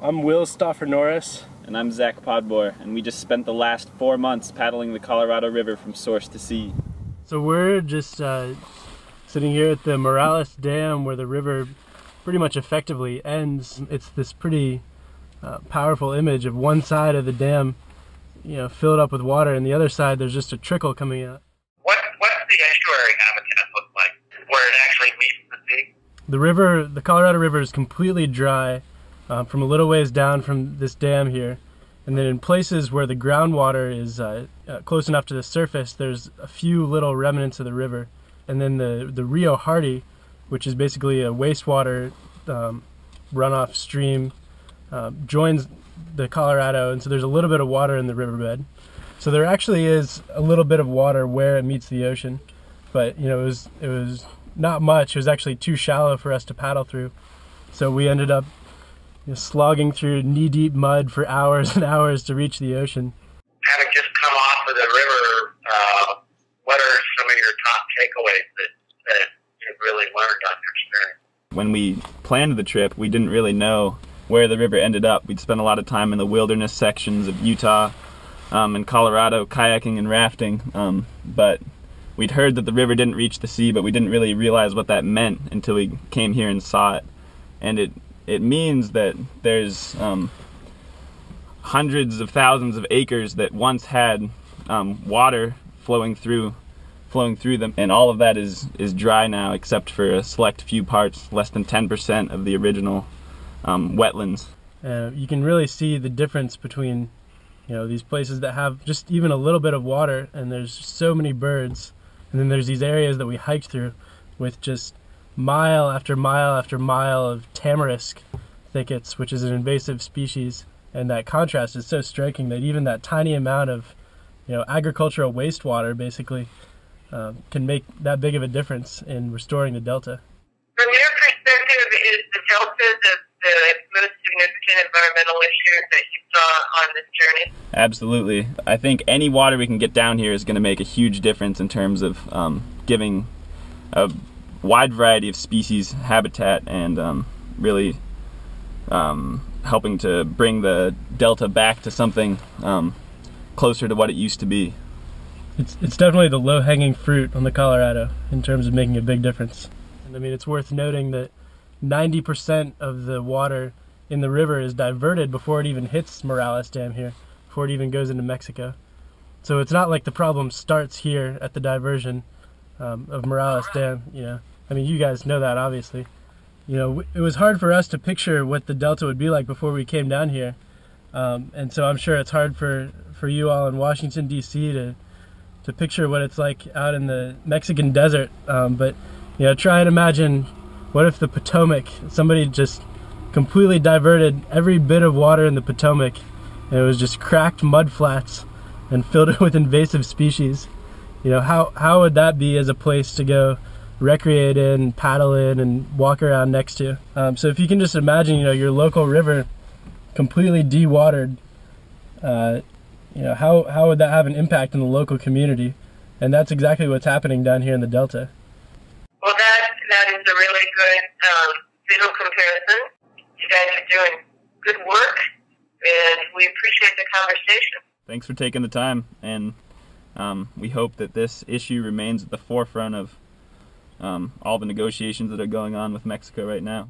I'm Will Stoffer Norris. And I'm Zach Podbore, and we just spent the last 4 months paddling the Colorado River from source to sea. So we're just sitting here at the Morelos Dam where the river pretty much effectively ends. It's this pretty powerful image of one side of the dam, filled up with water, and the other side there's just a trickle coming out. What's the estuary habitat look like, where it actually meets the sea? The Colorado River is completely dry from a little ways down from this dam here, and then in places where the groundwater is close enough to the surface, there's a few little remnants of the river, and then the Rio Hardy, which is basically a wastewater runoff stream, joins the Colorado, and so there's a little bit of water in the riverbed. So there actually is a little bit of water where it meets the ocean, but it was not much. It was actually too shallow for us to paddle through, so we ended up slogging through knee-deep mud for hours and hours to reach the ocean. Having just come off of the river, what are some of your top takeaways that you've really learned on your experience? When we planned the trip, we didn't really know where the river ended up. We'd spent a lot of time in the wilderness sections of Utah and Colorado kayaking and rafting, but we'd heard that the river didn't reach the sea, but we didn't really realize what that meant until we came here and saw it. And it means that there's hundreds of thousands of acres that once had water flowing through them, and all of that is dry now except for a select few parts, less than 10% of the original wetlands. You can really see the difference between these places that have just even a little bit of water and there's so many birds, and then there's these areas that we hiked through with just mile after mile after mile of tamarisk thickets, which is an invasive species, and that contrast is so striking that even that tiny amount of agricultural wastewater basically can make that big of a difference in restoring the delta. From your perspective, is the delta the most significant environmental issue that you saw on this journey? Absolutely. I think any water we can get down here is going to make a huge difference in terms of giving a wide variety of species habitat and really helping to bring the delta back to something closer to what it used to be. It's definitely the low-hanging fruit on the Colorado in terms of making a big difference. And I mean, it's worth noting that 90% of the water in the river is diverted before it even hits Morelos Dam here, before it even goes into Mexico. So it's not like the problem starts here at the diversion of Morelos Dam. I mean, you guys know that, obviously. It was hard for us to picture what the delta would be like before we came down here, and so I'm sure it's hard for you all in Washington, D.C. to picture what it's like out in the Mexican desert. But try and imagine, what if the Potomac, somebody just completely diverted every bit of water in the Potomac, and it was just cracked mud flats and filled it with invasive species. How would that be as a place to go recreate in, paddle in, and walk around next to? So if you can just imagine, your local river completely dewatered, how would that have an impact on the local community? And that's exactly what's happening down here in the Delta. Well, that is a really good visual comparison. You guys are doing good work, and we appreciate the conversation. Thanks for taking the time, and we hope that this issue remains at the forefront of all the negotiations that are going on with Mexico right now.